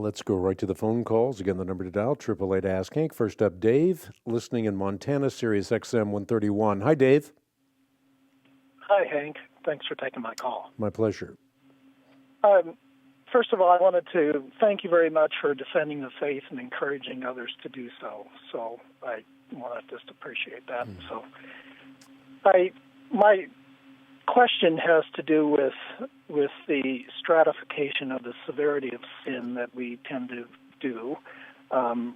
Let's go right to the phone calls. Again, the number to dial, 888-ASK-HANK. First up, Dave, listening in Montana, Sirius XM 131. Hi, Dave. Hi, Hank. Thanks for taking my call. My pleasure. First of all, I wanted to thank you very much for defending the faith and encouraging others to do so. So I want to just appreciate that. So my question has to do with the stratification of the severity of sin that we tend to do.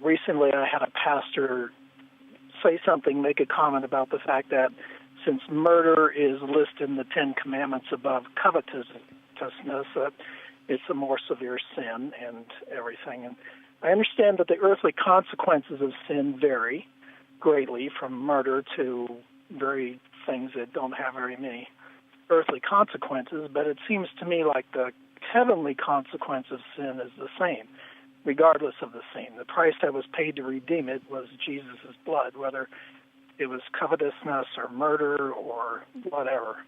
Recently, I had a pastor make a comment about the fact that since murder is listed in the Ten Commandments above covetousness, it's a more severe sin and everything. And I understand that the earthly consequences of sin vary greatly from murder to very things that don't have very many earthly consequences, but it seems to me like the heavenly consequence of sin is the same, regardless of the sin. The price that was paid to redeem it was Jesus' blood, whether it was covetousness or murder or whatever.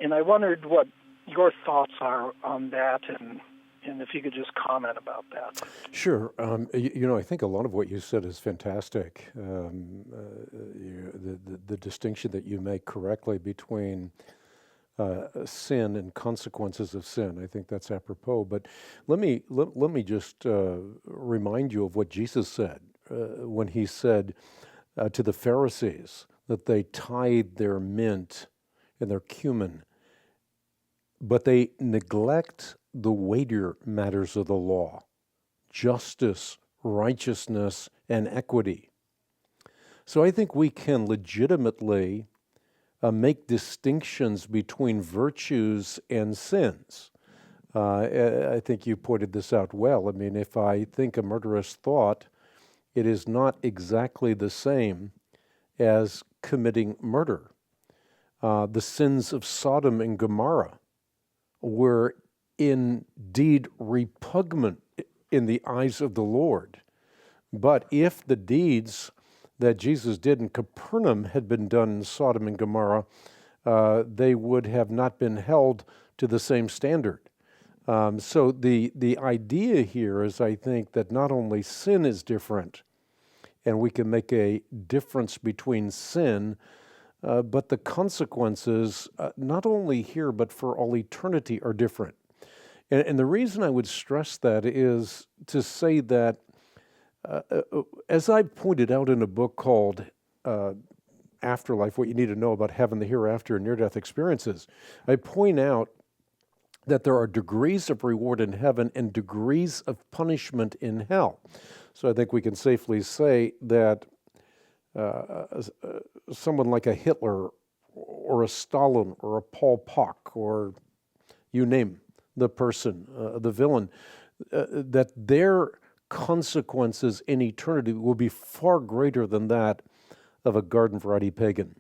And I wondered what your thoughts are on that, and if you could just comment about that. Sure. I think a lot of what you said is fantastic. The distinction that you make correctly between sin and consequences of sin, I think that's apropos. But let me just remind you of what Jesus said when he said to the Pharisees that they tithe their mint and their cumin, but they neglect the weightier matters of the law: justice, righteousness, and equity. So I think we can legitimately make distinctions between virtues and sins. I think you pointed this out well. I mean, if I think a murderous thought, it is not exactly the same as committing murder. The sins of Sodom and Gomorrah were indeed repugnant in the eyes of the Lord. But if the deeds that Jesus did in Capernaum had been done in Sodom and Gomorrah, they would have not been held to the same standard. So the idea here is, I think, that not only sin is different, and we can make a difference between sin, but the consequences, not only here, but for all eternity, are different. And the reason I would stress that is to say that, as I pointed out in a book called Afterlife, What You Need to Know About Heaven, the Hereafter, and Near-Death Experiences, I point out that there are degrees of reward in heaven and degrees of punishment in hell. So I think we can safely say that someone like a Hitler or a Stalin or a Pol Pot, or you name the person, the villain, that their consequences in eternity will be far greater than that of a garden variety pagan.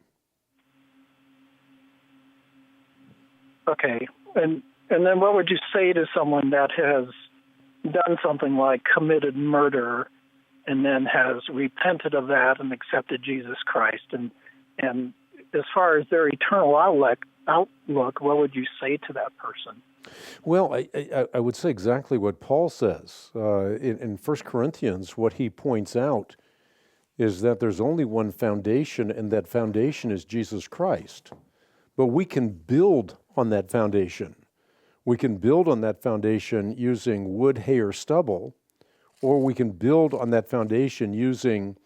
Okay, and then what would you say to someone that has done something like committed murder and then has repented of that and accepted Jesus Christ? And as far as their eternal outlook, what would you say to that person? Well, I would say exactly what Paul says. In 1 Corinthians, what he points out is that there's only one foundation, and that foundation is Jesus Christ. But we can build on that foundation. We can build on that foundation using wood, hay, or stubble, or we can build on that foundation using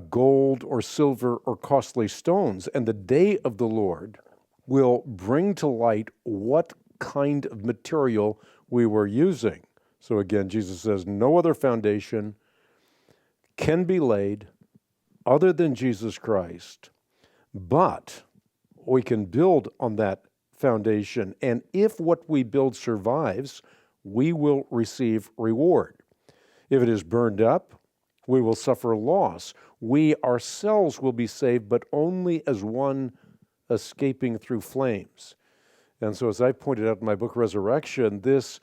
gold or silver or costly stones. And the day of the Lord will bring to light what kind of material we were using. So again, Jesus says no other foundation can be laid other than Jesus Christ, but we can build on that foundation. And if what we build survives, we will receive reward. If it is burned up, we will suffer loss. We ourselves will be saved, but only as one escaping through flames. And so, as I pointed out in my book, Resurrection, this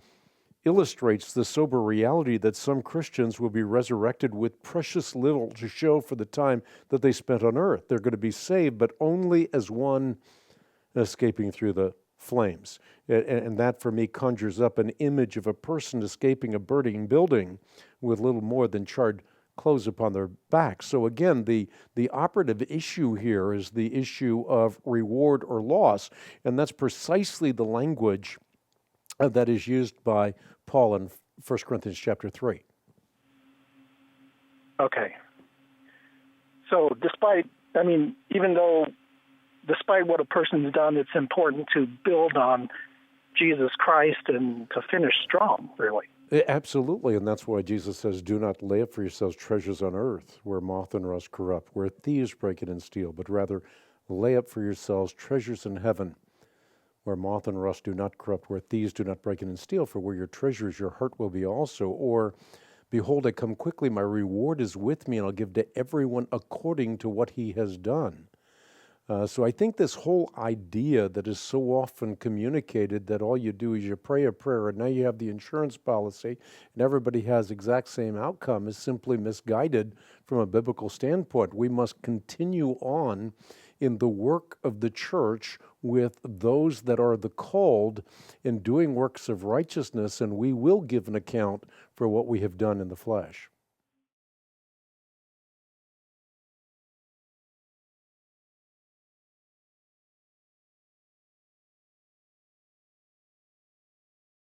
illustrates the sober reality that some Christians will be resurrected with precious little to show for the time that they spent on earth. They're going to be saved, but only as one escaping through the flames. And that for me conjures up an image of a person escaping a burning building with little more than charred clothes upon their back. So again, the operative issue here is the issue of reward or loss, and that's precisely the language that is used by Paul in 1 Corinthians chapter 3. Okay. So despite what a person's done, it's important to build on Jesus Christ and to finish strong, really. Absolutely, and that's why Jesus says, do not lay up for yourselves treasures on earth, where moth and rust corrupt, where thieves break in and steal, but rather lay up for yourselves treasures in heaven, where moth and rust do not corrupt, where thieves do not break in and steal, for where your treasure is, your heart will be also. Or, behold, I come quickly, my reward is with me, and I'll give to everyone according to what he has done. So I think this whole idea that is so often communicated that all you do is you pray a prayer and now you have the insurance policy and everybody has exact same outcome is simply misguided from a biblical standpoint. We must continue on in the work of the church with those that are the called in doing works of righteousness, and we will give an account for what we have done in the flesh.